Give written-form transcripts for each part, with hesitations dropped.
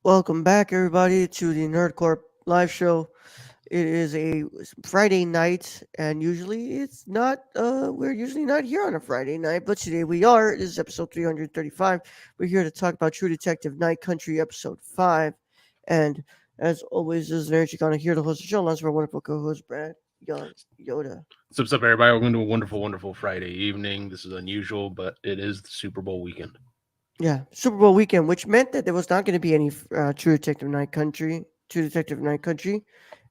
Welcome back, everybody, to the Nerdcorp live show. It is a Friday night, and usually it's not. We're usually not here on a Friday night, but today we are. This is episode 335. We're here to talk about True Detective Night Country, episode 5. And as always, this is Nerd. You're gonna hear the host of the show, along with our wonderful co-host Brad Yoda. What's up, everybody? Welcome to a wonderful Friday evening. This is unusual, but it is the Super Bowl weekend. Yeah, Super Bowl weekend, which meant that there was not going to be any True Detective Night Country,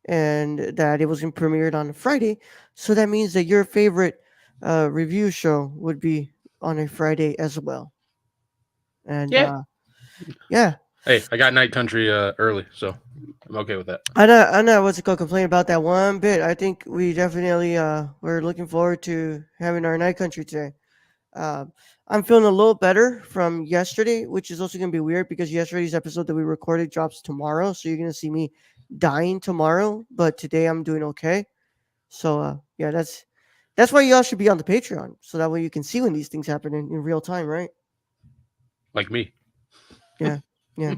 and that it was premiered on a Friday. So that means that your favorite review show would be on a Friday as well. And Yeah. yeah, Hey, I got Night Country early, so I'm okay with that. I know what's it called complain about that one bit. I think we definitely we're looking forward to having our Night Country today. Uh, I'm feeling a little better from yesterday, which is also going to be weird because yesterday's episode that we recorded drops tomorrow. So you're going to see me dying tomorrow. But today I'm doing okay. So yeah, that's why y'all should be on the Patreon. So that way you can see when these things happen in real time, right? Like me. Yeah, yeah.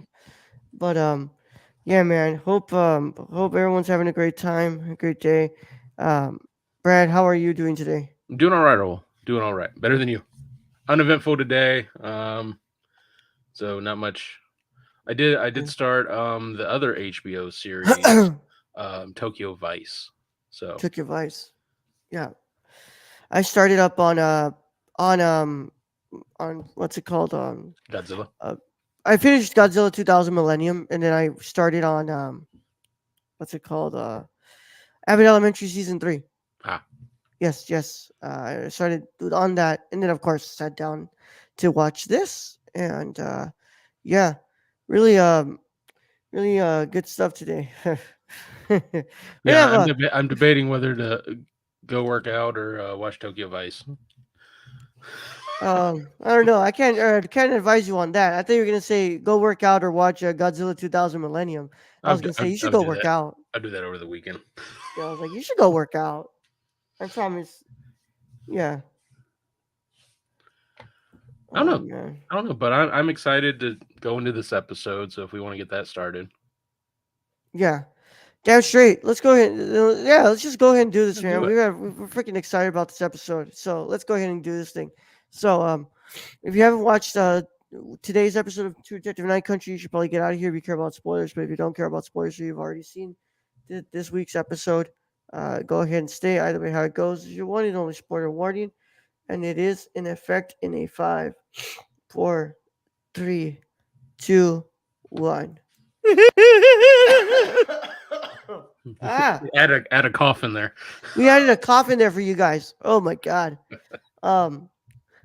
But yeah, man. Hope everyone's having a great time, a great day. Um, Brad, how are you doing today? I'm doing all right, Owl. Doing all right. Better than you. Uneventful today. So not much. I did start the other HBO series, Tokyo Vice. So Took your advice. Yeah, I started up on um on what's it called Godzilla. uh, I finished Godzilla 2000 Millennium, and then I started on what's it called Abbott Elementary season 3. Ah. Yes. I started on that, and then of course sat down to watch this, and yeah, really really good stuff today. we Yeah, have a I'm debating whether to go work out or watch Tokyo Vice. I don't know. I can't advise you on that. I thought you were gonna say go work out or watch Godzilla 2000 Millennium. I was gonna say you should I'll go do work that. out. I'll do that over the weekend. Yeah, I was like, you should go work out. I promise. Yeah. I don't Oh know. man. I don't know, but I'm excited to go into this episode. So if we want to get that started, Yeah. Damn straight. Let's go ahead. Yeah, let's just go ahead and do this, let's man. do it. We're freaking excited about this episode. So let's go ahead and do this thing. So if you haven't watched today's episode of True Detective Night Country, you should probably get out of here if you care about spoilers. But if you don't care about spoilers, or you've already seen this week's episode, go ahead and stay. Either way, how it goes is your one and only spoiler warning, and it is in effect in a 5, 4, 3, 2, 1. ah, Add a cough in there. we added a cough in there for you guys. Oh my god. Um,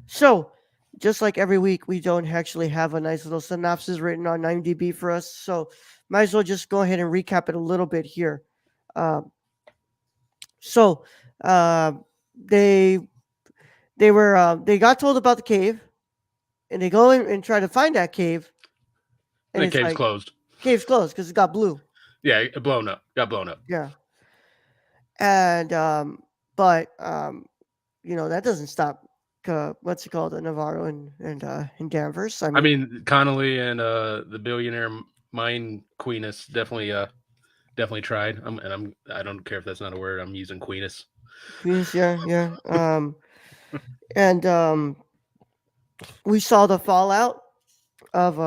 so just like every week, we don't actually have a nice little synopsis written on IMDb for us. So might as well just go ahead and recap it a little bit here. Um, so uh, they they got told about the cave, and they go in and try to find that cave, and The it's cave's like closed. cave's closed because it got blue. Yeah, it blown up. Got blown up. Yeah, and but that doesn't stop. What's it called? Navarro and Danvers. I I mean, mean, Connolly and the billionaire mine queeness definitely tried. I don't care if that's not a word. I'm using queeness. Queens, yeah. And we saw the fallout of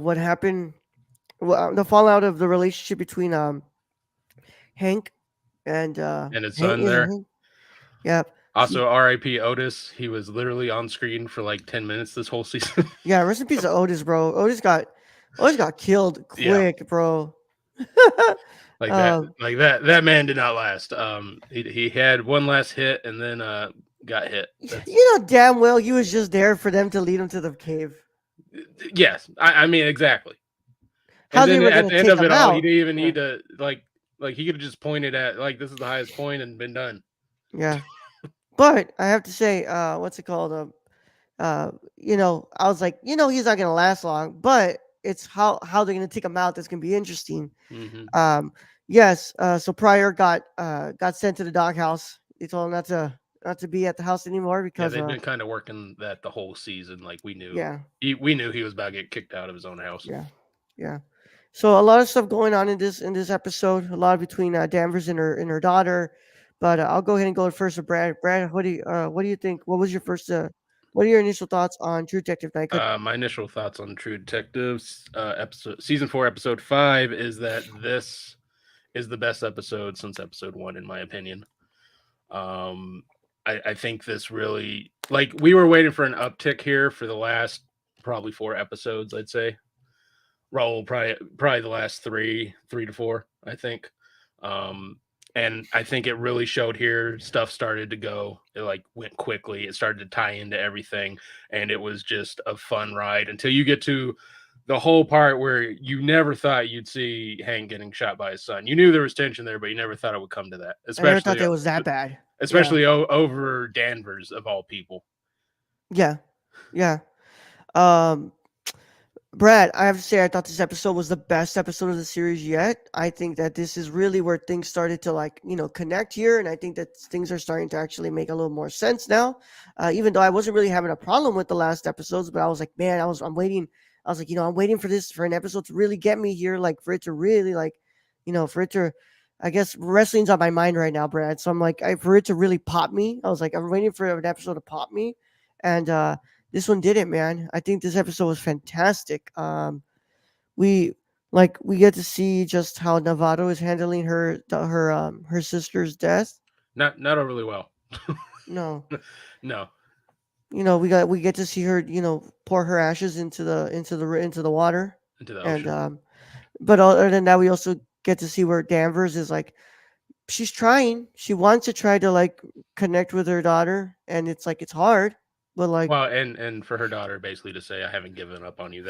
what happened. The fallout of the relationship between Hank and And his Hank. son Is it there. Hank? Yeah. Also, R.I.P. Otis. He was literally on screen for like 10 minutes this whole season. Yeah. Rest in peace of Otis, bro. Otis got killed Yeah, quick, bro. like that. um, Like that man did not last. He had one last hit and then got hit. That's you know damn well he was just there for them to lead him to the cave. yes. I mean exactly. How And they then were at gonna the end take of it him all, he out? didn't even Yeah. need to like he could have just pointed at like this is the highest point and been done. Yeah. But I have to say, what's it called? I was like, he's not gonna last long, but it's how they're gonna take him out that's gonna be interesting. Hmm. Um, yes. So Pryor got sent to the doghouse. They told him not to. not to be at the house anymore Yeah, because they've been kind of working that the whole season. Like yeah, we knew he was about to get kicked out of his own house. yeah, yeah. So a lot of stuff going on in this episode. A lot between Danvers and her daughter. But I'll go ahead and go first with Brad. Brad, what do you think? What was your first? What are your initial thoughts on True Detective Night Country? My initial thoughts on True Detectives, episode season 4, episode 5, is that this is the best episode since episode 1, in my opinion. Um, I think this really, like, we were waiting for an uptick here for the last probably 4 episodes. I'd say Raul probably the last three to four, I think. Um, and I think it really showed here. Stuff started to go. It like went quickly. It started to tie into everything, and it was just a fun ride until you get to the whole part where you never thought you'd see Hank getting shot by his son. You knew there was tension there, but you never thought it would come to that. I never thought that was that bad. Yeah, Over Danvers of all people. yeah, yeah. Um, Brad, I have to say, I thought this episode was the best episode of the series yet. I think that this is really where things started to connect here, and I think that things are starting to actually make a little more sense now. Even though I wasn't really having a problem with the last episodes, but I was like, man, I'm waiting. I was like, I'm waiting for this for an episode to really get me here, like for it to really for it to. I guess wrestling's on my mind right now, Brad. So I'm like, for it to really pop me. I was like, I'm waiting for an episode to pop me, and this one did it, man. I think this episode was fantastic. We we get to see just how Novato is handling her sister's death. Not overly well. No, No, we get to see her pour her ashes into the water, into the and ocean. but other than that, we also get to see where Danvers is like she's trying. She wants to try to connect with her daughter, and it's like it's hard, but Well, and for her daughter basically to say, "I haven't given up on you."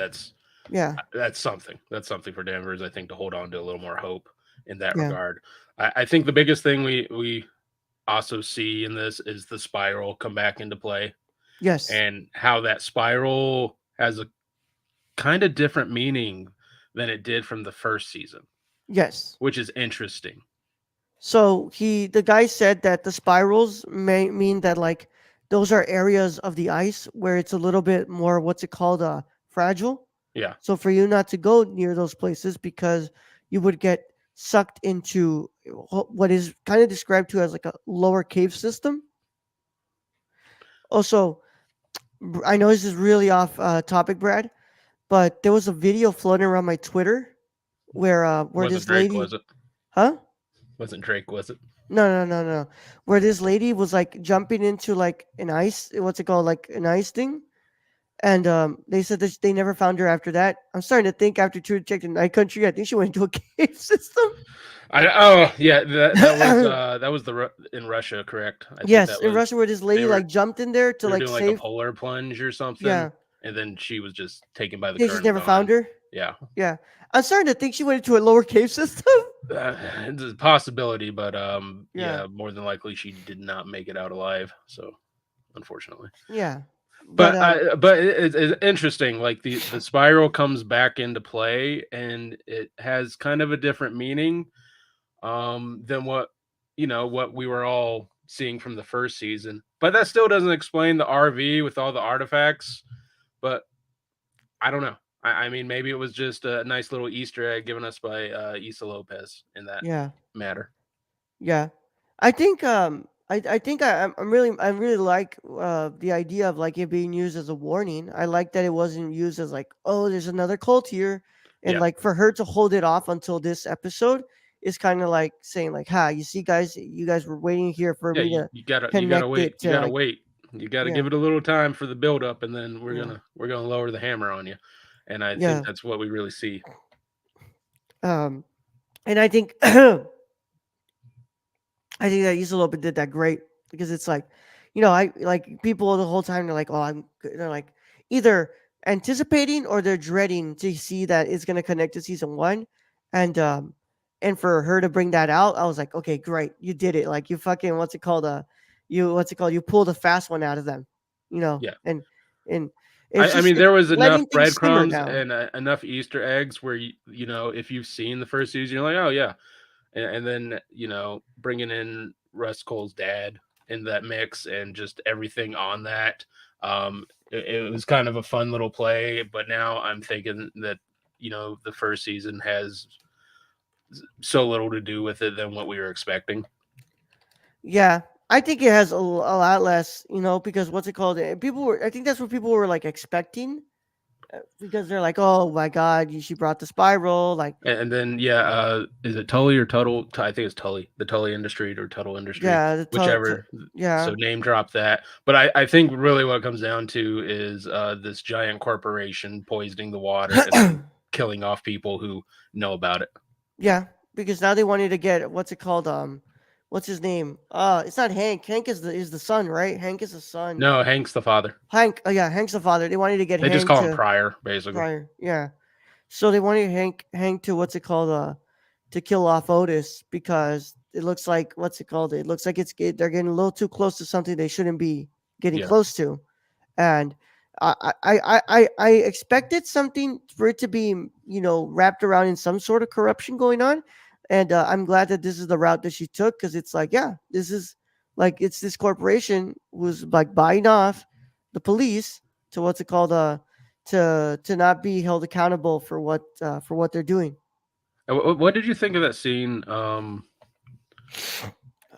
yeah, That's something. That's something for Danvers, I think, to hold on to a little more hope in that yeah, regard. I think the biggest thing we also see in this is the spiral come back into play, yes, and how that spiral has a kind of different meaning than it did from the first season, yes. which is interesting. So the guy said that the spirals may mean that those are areas of the ice where it's a little bit more what's it called fragile. Yeah. So for you not to go near those places because you would get sucked into what is kind of described to as like a lower cave system. Also, I know this is really off topic, Brad, but there was a video floating around my Twitter where Wasn't this Drake, was lady, it? huh? Wasn't Drake, was it? No, no, no, no. Where this lady was jumping into an ice, what's it called, like an ice thing, and they said that they never found her after that. I'm starting to think after True Detective Night Country, I think she went into a cave system. Yeah, that was in Russia, correct? I think Yes, that in was Russia, where this they lady were jumped in there to they were doing like a save. polar plunge or something, Yeah, and then she was just taken by the they just current and never found gone. her. Yeah, Yeah, I'm starting to think she went into a lower cave system. it's a possibility, but Yeah, yeah, more than likely she did not make it out alive. So unfortunately, yeah, but but it's interesting. Like the spiral comes back into play, and it has kind of a different meaning than what we were all seeing from the first season. But that still doesn't explain the RV with all the artifacts. But I don't know. I mean, maybe it was just a nice little Easter egg given us by Issa Lopez in that yeah. matter. Yeah, I think I think I really like the idea of it being used as a warning. I like that it wasn't used as oh, there's another cult here, and Yeah, for her to hold it off until this episode is kind of like saying ha, you see guys, you guys were waiting here for yeah. me You, to you gotta connect wait. it You to gotta wait. You gotta yeah, give it a little time for the build up, and then we're yeah, gonna we're gonna lower the hammer on you. And I think yeah. that's what we really see. And I think I think that Issa Lopez did that great because it's I like people the whole time they're like, oh, they're either anticipating or they're dreading to see that it's gonna connect to season one, and for her to bring that out, I was like, okay, great, you did it. Like you fucking what's it called? You pulled a fast one out of them, Yeah. and it's I just mean, it's there was letting enough things simmer breadcrumbs down. and enough Easter eggs where if you've seen the first season, you're like, oh yeah, and then bringing in Russ Cole's dad in that mix and just everything on that. It was kind of a fun little play, but now I'm thinking that the first season has so little to do with it than what we were expecting. Yeah, I think it has a lot less, because what's it called? People were, I think that's what people were like expecting, because they're like, oh my god, she brought the spiral, like, And then yeah, is it Tully or Tuttle? I think it's Tully, the Tully Industry or Tuttle Industry, yeah, whichever. So yeah, name drop that. But I think really what it comes down to is this giant corporation poisoning the water and then killing off people who know about it. yeah, because now they wanted to get what's it called? What's his name? It's not Hank. Hank is the son, right? Hank is the son. No, Hank's the father. Hank, oh yeah, Hank's the father. They wanted to get They just Hank call him to Pryor, basically. Pryor, yeah. So they wanted Hank to what's it called? To kill off Otis because it looks like what's it called? It looks like they're getting a little too close to something they shouldn't be getting Yeah. close to, and I expected something for it to be wrapped around in some sort of corruption going on, and I'm glad that this is the route that she took because it's like yeah, this is like it's this corporation was like buying off the police to what's it called to not be held accountable for what they're doing. What did you think of that scene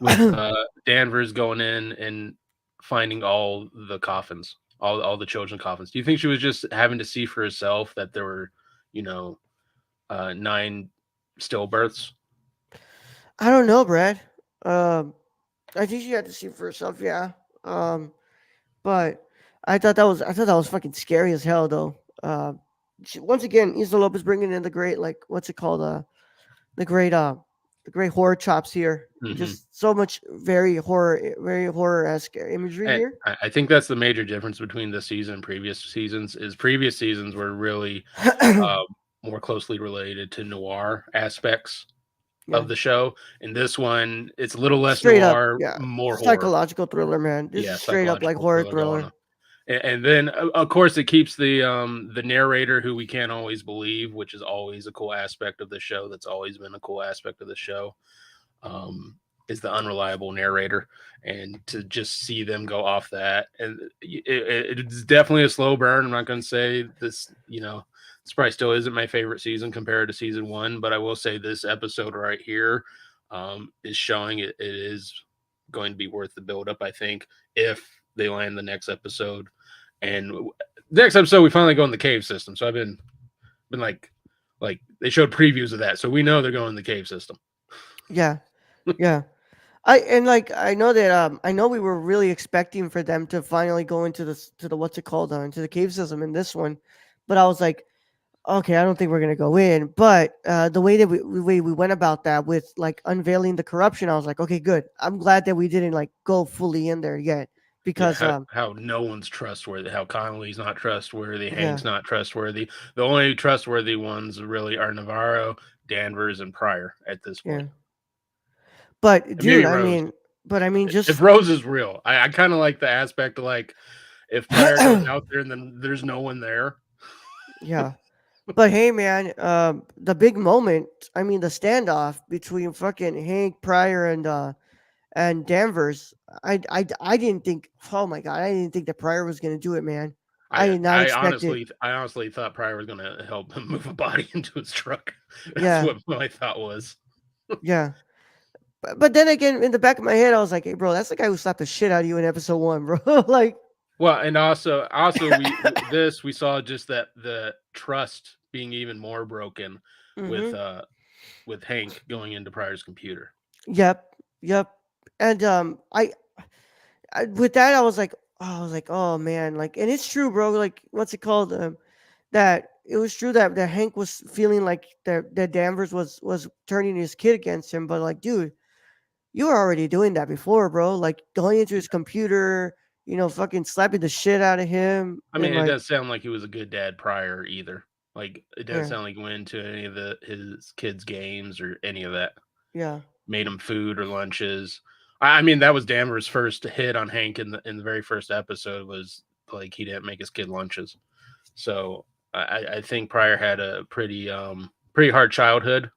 with Danvers going in and finding all the coffins, all the children coffins? Do you think she was just having to see for herself that there were, you know, 9 stillbirths? I don't know, Brad. Um, I think she had to see for herself. Yeah. Um, but I thought that was fucking scary as hell, though. Once again, Isla Lopez bringing in the great like what's it called? The great the great horror chops here. Hmm. Just so much very horror esque imagery And here. I think that's the major difference between this season and previous seasons. Is previous seasons were really uh, more closely related to noir aspects Yeah, of the show. In this one, it's a little less straight up. noir, Yeah, more horror. psychological thriller, man. This Yeah, is straight up like psychological horror thriller going thriller. on. And then of course it keeps the narrator who we can't always believe, which is always a cool aspect of the show. That's always been a cool aspect of the show. Is the unreliable narrator, and to just see them go off that, and it's definitely a slow burn. I'm not going to say this, this probably still isn't my favorite season compared to season one, but I will say this episode right here is showing it is going to be worth the build up. I think if they land the next episode, and the next episode we finally go in the cave system. So I've been like they showed previews of that, so we know they're going in the cave system. Yeah, yeah. I know that I know we were really expecting for them to finally go into the what's it called into the cave system in this one, but I was like, okay, I don't think we're gonna go in. But the way that we went about that with like unveiling the corruption, I was like, okay, good. I'm glad that we didn't like go fully in there yet Yeah, because how no one's trustworthy, how Connolly's not trustworthy, yeah, Hank's not trustworthy. The only trustworthy ones really are Navarro, Danvers, and Pryor at this yeah. point. But And dude, maybe Rose. I mean, If just Rose is real, I kind of like the aspect of like if Pryor goes out there and then there's no one there. yeah. But hey, man, the big moment. I mean, the standoff between fucking Hank Pryor and Danvers. I didn't think. Oh my god, I didn't think that Pryor was gonna do it, man. I I did not I expect it. honestly I honestly thought Pryor was gonna help him move a body into his truck. That's Yeah, what my thought was. yeah. But then again, in the back of my head, I was like, "Hey, bro, that's the guy who slapped the shit out of you in episode one, bro." Like, Well, and also we saw just that the trust being even more broken with mm-hmm. with Hank going into Pryor's computer. Yep, yep. And with that, I was like, oh man, like, and it's true, bro. Like, what's it called? That it was true that Hank was feeling like that Danvers was turning his kid against him, but like, dude, you were already doing that before, bro. Like going into his computer, fucking slapping the shit out of him, I mean, and it like, does sound like he was a good dad Pryor either. Like it does yeah, sound like he went into any of his kids' games or any of that. yeah, Made him food or lunches. I mean, that was Danvers' first hit on Hank in the very first episode was like he didn't make his kid lunches. So I think Pryor had a pretty hard childhood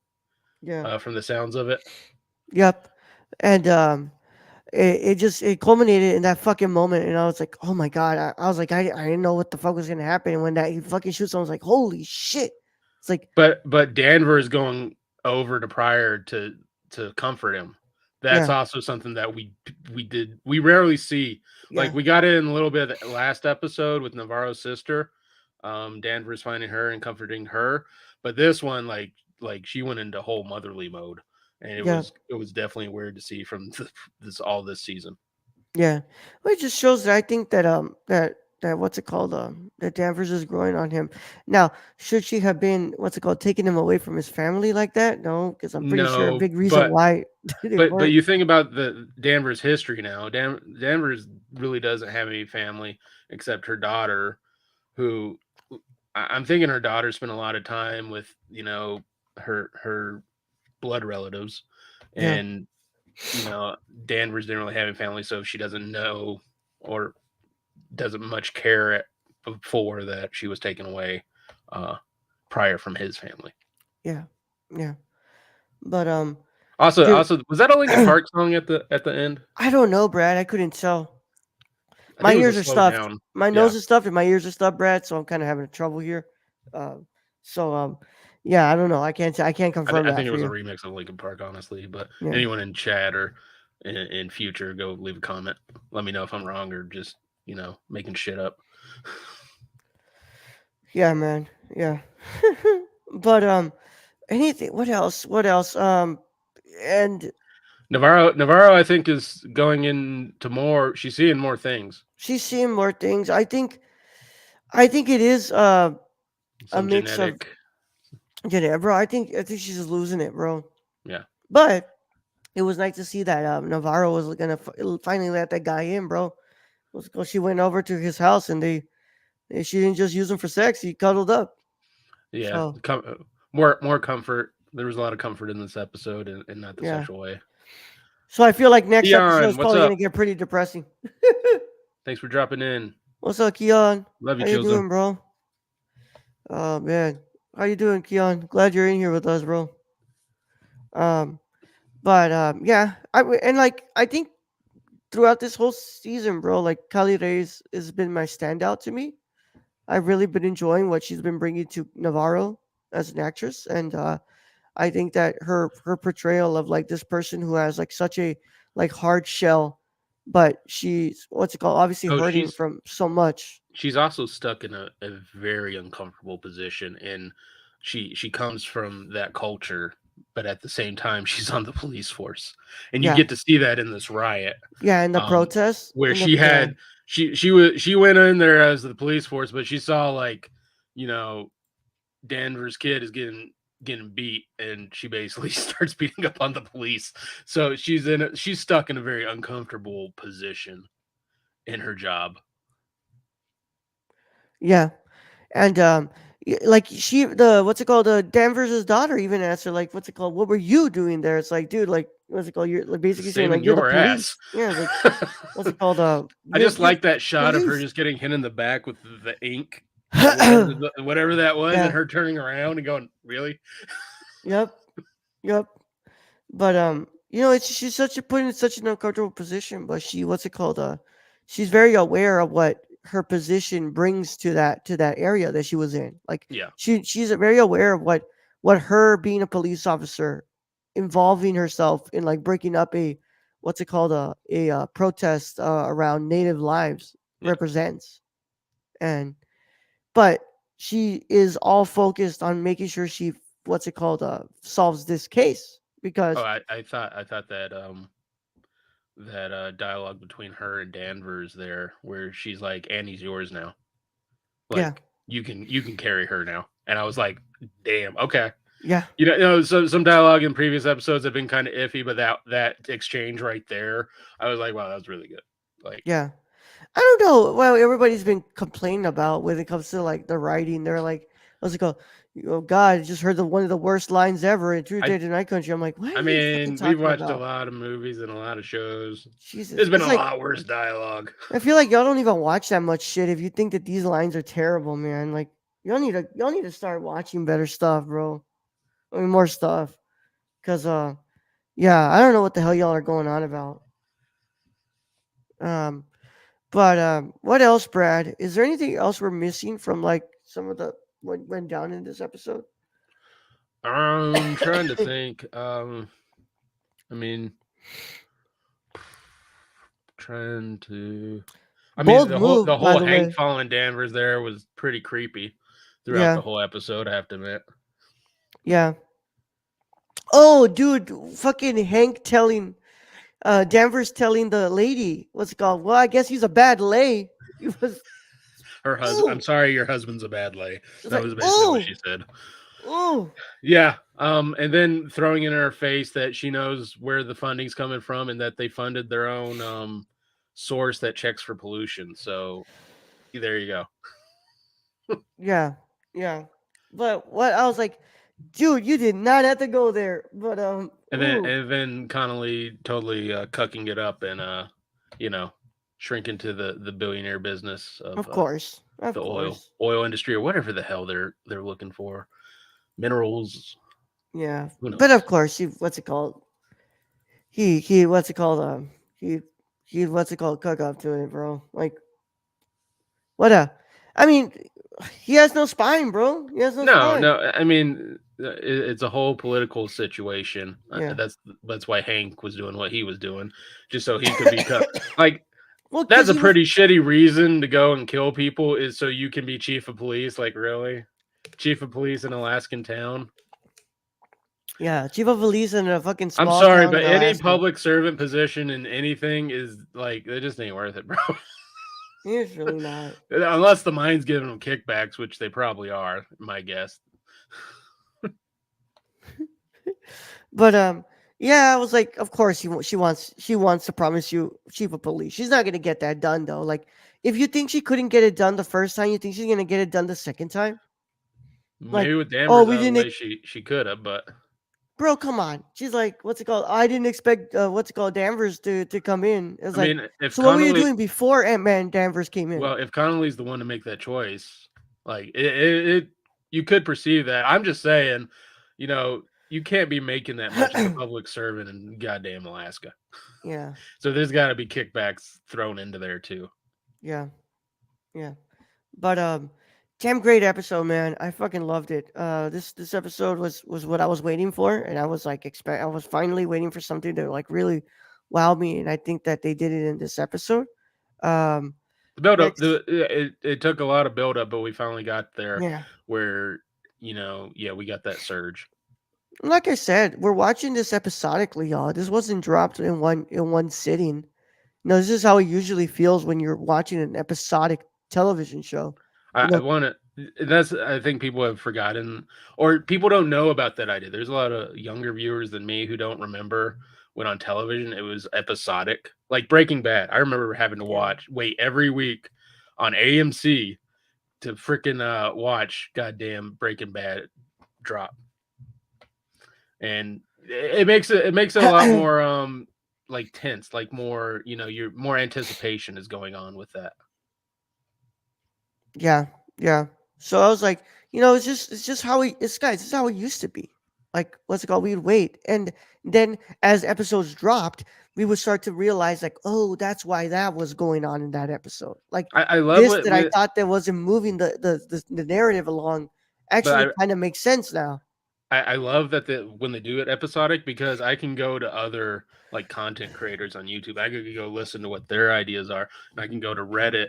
yeah, from the sounds of it. yep, and it culminated in that fucking moment, and I was like, oh my god, I was like, I didn't know what the fuck was gonna happen, and when that he fucking shoots, I was like, holy shit, it's like, But Danvers going over to Pryor to comfort him. That's yeah, also something that we rarely see. Like yeah, we got it in a little bit of the last episode with Navarro's sister, Danvers finding her and comforting her. But this one, like she went into whole motherly mode, and yeah, it was definitely weird to see from this all this season. yeah. Well, it just shows that I think that that what's it called, that Danvers is growing on him. Now, should she have been what's it called, taking him away from his family like that? No, because I'm pretty sure a No, big reason why they but weren't. you think about the Danvers history now. Danvers really doesn't have any family except her daughter, who I'm thinking her daughter spent a lot of time with her blood relatives, Yeah, and Danvers didn't really have any family, so she doesn't know or doesn't much care before that she was taken away uh, prior from his family. yeah, yeah. But dude, Also, was that a Linkin Park song at the end? I don't know, Brad. I couldn't tell. I My think it was a ears are slow stuffed. down. My Yeah, nose is stuffed and my ears are stuffed, Brad. So I'm kind of having trouble here. Um, so yeah, I don't know. I can't confirm I that think it for was a you. remix of Linkin Park, honestly. But Yeah, anyone in chat or in future, go leave a comment. Let me know if I'm wrong or just making shit up. yeah, man. Yeah. But anything? What else? What else? And Navarro, I think, is going into more. She's seeing more things. she's seeing more things. I think it is a Some mix of genetic, yeah, bro. I think she's just losing it, bro. yeah, But it was nice to see that Navarro was gonna finally let that guy in, bro. Was because she went over to his house and she didn't just use him for sex. He cuddled up. yeah. So More comfort. There was a lot of comfort in this episode, and not the yeah. sexual way. So I feel like next episode is Keon, what's probably gonna up? get pretty depressing. Thanks for dropping in. What's up, Keon? Love you, How you Chilzo. doing, bro? Oh man, how you doing, Keon? Glad you're in here with us, bro. Um, but yeah, and like I think throughout this whole season, bro, like Kali Reyes has been my standout to me. I've really been enjoying what she's been bringing to Navarro as an actress, and I think that her portrayal of like this person who has like such a like hard shell, but she's what's it called? Obviously Oh, hurting from so much. she's also stuck in a very uncomfortable position, and she comes from that culture, but at the same time she's on the police force, and you Yeah, get to see that in this riot, yeah. In the um protests, where in the yeah, she went in there as the police force, but she saw, like, you know Danvers' kid is getting beat, and she basically starts beating up on the police. So she's stuck in a very uncomfortable position in her job. yeah. And like the what's it called? Danvers' daughter even asked her like, "What's it called? What were you doing there?" It's like, dude, like, what's it called? You're like basically saying Saving like you're the your ass. police. Yeah, it's like what's it called? I just You're like that shot of her police. just getting hit in the back with the ink or whatever that was, and Yeah. her turning around and going, "Really?" Yep. Yep. But it's she's such a put in such an uncomfortable position, but she what's it called? She's very aware of what her position brings to that area that she was in. Like Yeah. she's very aware of what her being a police officer, involving herself in like breaking up a what's it called, protest around native lives Yeah. represents. And but she is all focused on making sure she what's it called, solves this case Oh, because I thought that dialogue between her and Danvers there, where she's like, "Annie's yours now. yeah, Like, you can carry her now." And I was like, "Damn, okay." yeah, Some dialogue in previous episodes have been kind of iffy, but that exchange right there, I was like, "Wow, that was really good." Like, yeah. I don't know. Well, everybody's been complaining about when it comes to like the writing. They're like, I was like, oh God, I just heard one of the worst lines ever in True I Day to Night Country. I'm like, what are I you fucking mean, we've talking watched a about? lot of movies and a lot of shows. Jesus, There's been it's a like lot worse dialogue. I feel like y'all don't even watch that much shit if you think that these lines are terrible, man. Like y'all need to start watching better stuff, bro. I mean, more stuff, cause yeah, I don't know what the hell y'all are going on about. Um, but what else, Brad? Is there anything else we're missing from like some of the what went down in this episode? I'm trying to think. I mean, trying to. I mean, Bold the whole move, the by whole the Hank way. following Danvers there was pretty creepy throughout the Yeah, whole episode. I have to admit. yeah. Oh, dude, fucking Hank telling Danvers telling the lady what's it called. Well, I guess he's a bad lay. He was Her husband. I'm oh, sorry, your husband's a bad lay. it's That like was basically what she oh, said. oh, Yeah. And then throwing in her face that she knows where the funding's coming from and that they funded their own source that checks for pollution. So there you go. yeah, yeah. But what I was like, dude, you did not have to go there. But And then ooh, Connolly totally cucking it up and you know, shrinking to the billionaire business of of the course, oil industry or whatever the hell they're looking for. Minerals, yeah. who But of knows? course, he what's it called? He what's it called? He he what's it called? Cook up to it, bro. Like what a, I mean, he has no spine, bro. He has no No, spine. no. I mean, it's a whole political situation. Yeah. That's why Hank was doing what he was doing, just so he could become like. Well, That's because a he was pretty shitty reason to go and kill people is so you can be chief of police. Like, really, chief of police in Alaskan town. yeah, chief of police in a fucking I'm small sorry, town in but any Alaska. public servant position in anything is like it just ain't worth it, bro. It's really not. Unless the mine's giving them kickbacks, which they probably are, my guess. But yeah, I was like, of course she wants to promise you chief of police. She's not gonna get that done though. Like, if you think she couldn't get it done the first time, you think she's gonna get it done the second time? Like, Maybe with oh, Danvers we out of the didn't, way, she could have, but bro. Come on. She's like, what's it called? I didn't expect what's it called Danvers to come in. It's I like, mean, if so what were you Connolly, doing before Ant Man Danvers came in? well, if Connolly's the one to make that choice, like it you could perceive that. I'm just saying, you know, you can't be making that much as a public servant in goddamn Alaska. Yeah, So there's got to be kickbacks thrown into there too. yeah, yeah. But damn great episode, man. I fucking loved it. This episode was what I was waiting for, and I was like I was finally waiting for something to like really wow me, and I think that they did it in this episode. Um, The build up, next, it took a lot of build up, but we finally got there yeah. where yeah, we got that surge. Like I said, we're watching this episodically, y'all. This wasn't dropped in one sitting. No, this is how it usually feels when you're watching an episodic television show. You I know, want to. That's I think people have forgotten or people don't know about that idea. There's a lot of younger viewers than me who don't remember when on television it was episodic, like Breaking Bad. I remember having to yeah, wait every week on AMC to freaking watch goddamn Breaking Bad drop, and it makes it a lot more like tense, like more you're more anticipation is going on with that. yeah, yeah. So I was like, it's just how it's guys. This is how it used to be. Like, what's it called? We'd wait, and then as episodes dropped, we would start to realize, like, oh, that's why that was going on in that episode. Like I love this what that I thought that wasn't moving the narrative along actually but kind of makes sense now. I love that when they do it episodic because I can go to other like content creators on YouTube. I could go listen to what their ideas are, and I can go to Reddit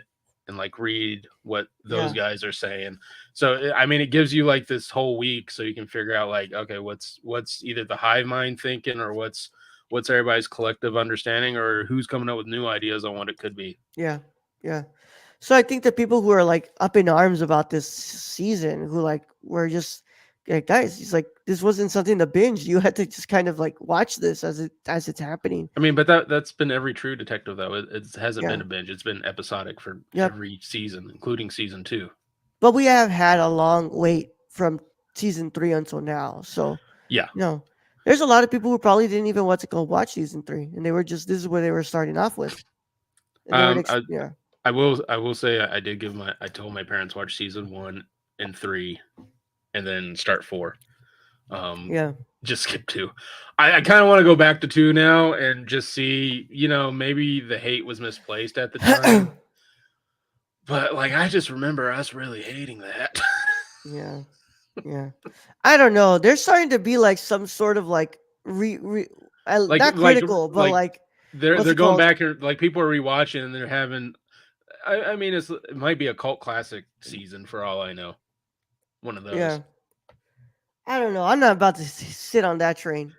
and like read what those Yeah, guys are saying. So I mean, it gives you like this whole week so you can figure out like, okay, what's either the hive mind thinking or what's everybody's collective understanding or who's coming up with new ideas on what it could be. yeah, yeah. So I think the people who are like up in arms about this season, who like were just guys, he's like this wasn't something to binge. You had to just kind of like watch this as it's happening. I mean, but that's been every true detective though. It hasn't been Yeah. a binge. It's been episodic for Yep. every season, including season 2. But we have had a long wait from season 3 until now. So, Yeah. there's a lot of people who probably didn't even want to go watch season 3, and they were just this is where they were starting off with. And they were Um, I, yeah. I will say I did I told my parents watch season 1 and 3 and then start 4. Um, Yeah. just skip two. I kind of want to go back to two now and just see, maybe the hate was misplaced at the time. But like, I just remember us really hating that. Yeah, yeah. I don't know. There's starting to be like some sort of like like, not like, critical, but like like what's they're it going called? back and like people are rewatching and they're having. I mean, it might be a cult classic season for all I know. One of those. Yeah, I don't know. I'm not about to sit on that train.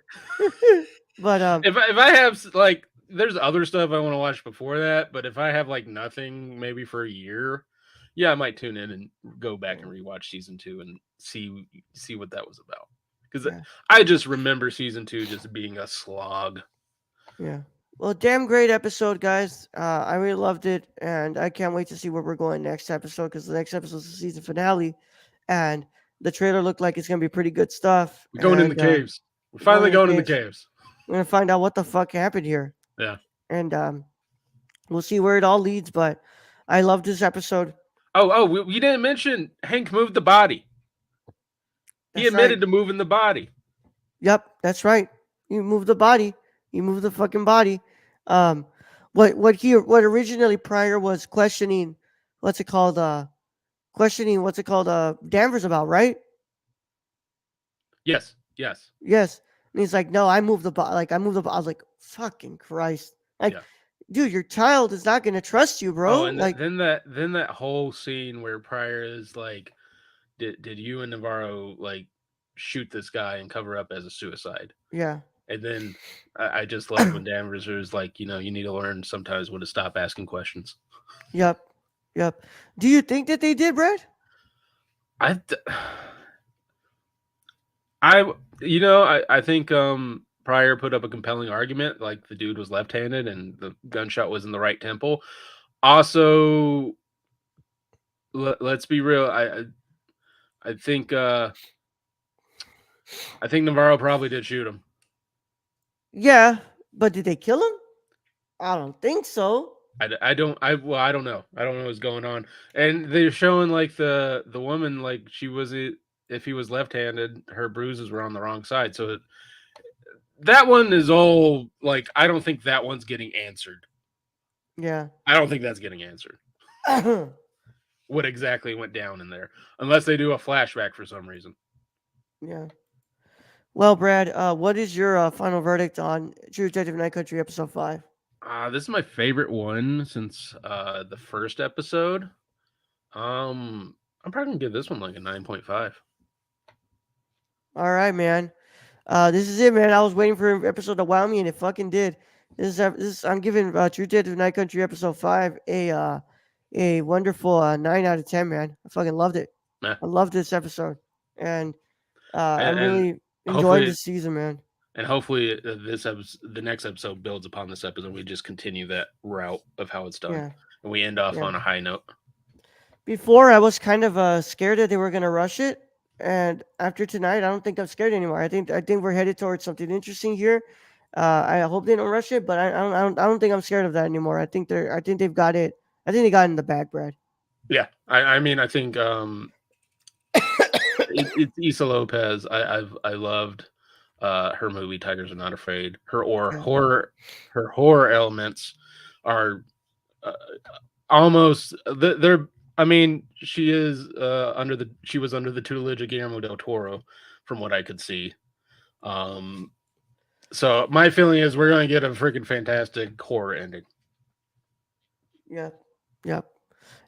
But If I have like, there's other stuff I want to watch before that, but if I have like nothing, maybe for a year, yeah, I might tune in and go back yeah, and rewatch season two and see what that was about. Because yeah, I just remember season two just being a slog. yeah. Well, damn great episode, guys. I really loved it, and I can't wait to see where we're going next episode because the next episode is the season finale, and the trailer looked like it's gonna be pretty good stuff. We're going in the And caves. We're we're going finally in the going in the caves. caves. We're gonna find out what the fuck happened here, Yeah. and we'll see where it all leads. But I love this episode. Oh, we didn't mention Hank moved the body. He That's right. admitted to moving the body. Yep, that's right. You move the body. You move the fucking body. Um, what originally Pryor was questioning, what's it called? Questioning what's it called? Danvers about, right? Yes, yes, Yes. And he's like, no, I moved the body. Like I moved the body. I was like, fucking Christ. Like, yeah. dude, your child is not gonna trust you, Oh, bro. and Like, then that whole scene where Pryor is like, did you and Navarro like shoot this guy and cover up as a suicide? yeah. And then I just love when Danvers is like, you need to learn sometimes when to stop asking questions. Yep. Yep. Do you think that they did, Brad? I, th- I think Pryor put up a compelling argument. Like the dude was left-handed and the gunshot was in the right temple. Also, let's be real. I think Navarro probably did shoot him. Yeah. But did they kill him? I don't think so. I don't I don't know. I don't know what's going on. And they're showing like the woman like she was if he was left-handed, her bruises were on the wrong side. So that one is all like I don't think that one's getting answered. Yeah. I don't think that's getting answered. What exactly went down in there unless they do a flashback for some reason. Yeah. Well, Brad, what is your final verdict on True Detective Night Country episode 5? This is my favorite one since the first episode. I'm probably gonna give this one like a 9.5. All right, man. This is it, man. I was waiting for an episode to wow me, and it fucking did. I'm giving True Detective Night Country episode 5 a wonderful 9 out of 10, man. I fucking loved it. Nah. I loved this episode, and I'm And really enjoying hopefully this season, man. this episode, the next episode builds upon this episode. We just continue that route of how it's done, Yeah, and we end off yeah. on a high note. Before, I was kind of scared that they were gonna rush it, and after tonight, I don't think I'm scared anymore. I think we're headed towards something interesting here. I hope they don't rush it, but I don't think I'm scared of that anymore. I think they've got it. I think they got it in the bag, Brad. Yeah, I mean, I think it's Issa Lopez. I loved her movie Tigers Are Not Afraid. Yeah, Her horror elements are uh, almost they're. I mean, she was under the tutelage of Guillermo del Toro, from what I could see. Um, so my feeling is we're gonna get a freaking fantastic horror ending. yeah, yeah.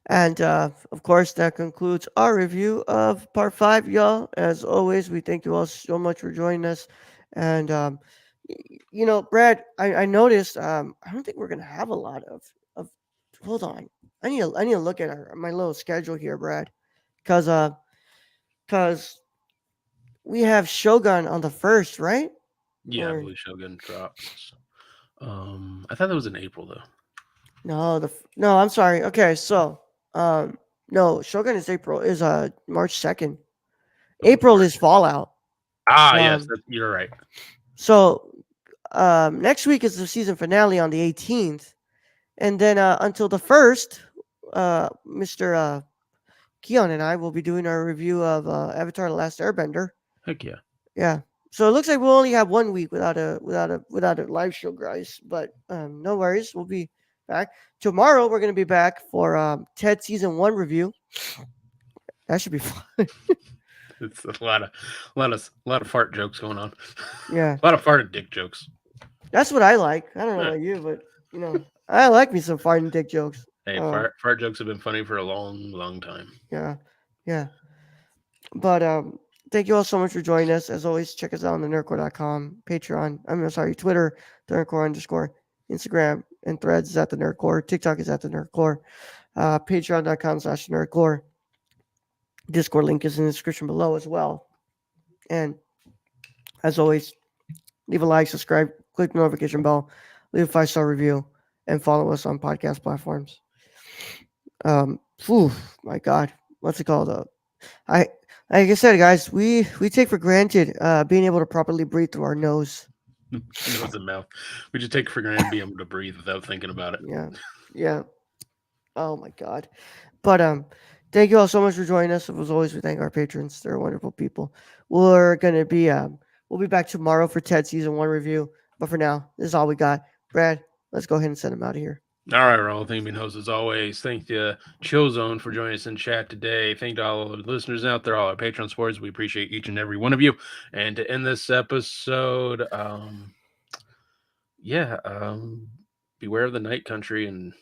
And of course, that concludes our review of part 5, y'all. As always, we thank you all so much for joining us. And Brad, I noticed. I don't think we're gonna have a lot of. Hold on, I need to look at my little schedule here, Brad, because we have Shogun on the first, right? Yeah, I Or believe Shogun drops. I thought that was in April though. no, no, I'm sorry. Okay, so no, Shogun is March 2nd. April March. is Fallout. Yes, Um, you're right. so next week is the season finale on the 18th, and then until the first, Mr. Keon and I will be doing our review of Avatar: The Last Airbender. Heck yeah. Yeah. So it looks like we'll only have 1 week without a live show, guys. But no worries, we'll be back tomorrow. We're gonna be back for Ted season 1 review. That should be fun. It's a lot of fart jokes going on. Yeah, A lot of farted dick jokes. that's what I like. I don't know Eh, about you, but I like me some farting dick jokes. Hey, Um, fart jokes have been funny for a long, long time. yeah, yeah. But thank you all so much for joining us. As always, check us out on the nerdcore.com, Patreon. Sorry, Twitter, the nerdcore underscore, Instagram and threads is at the nerdcore. TikTok is at the nerdcore. Patreon.com/nerdcore. Discord link is in the description below as well. And as always, leave a like, subscribe, click the notification bell, leave a 5-star review, and follow us on podcast platforms. Phew, my God, what's it called? I like I said, guys, we take for granted being able to properly breathe through our nose. Nose and mouth. We just take for granted being able to breathe without thinking about it. Yeah, yeah. Oh my God. But thank you all so much for joining us. As always, we thank our patrons. They're wonderful people. We'll be back tomorrow for Ted season 1 review. But for now, this is all we got. Brad, let's go ahead and send him out of here. All right, Raul. Thank you, being host as always. Thank you, Chill Zone, for joining us in chat today. Thank you to all of the listeners out there, all our Patreon supporters. We appreciate each and every one of you. And to end this episode, yeah, beware of the night country, and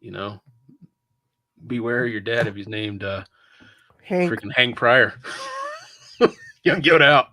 you know, beware of your dad if he's named Hank. freaking Hank Pryor. Young Yoda out.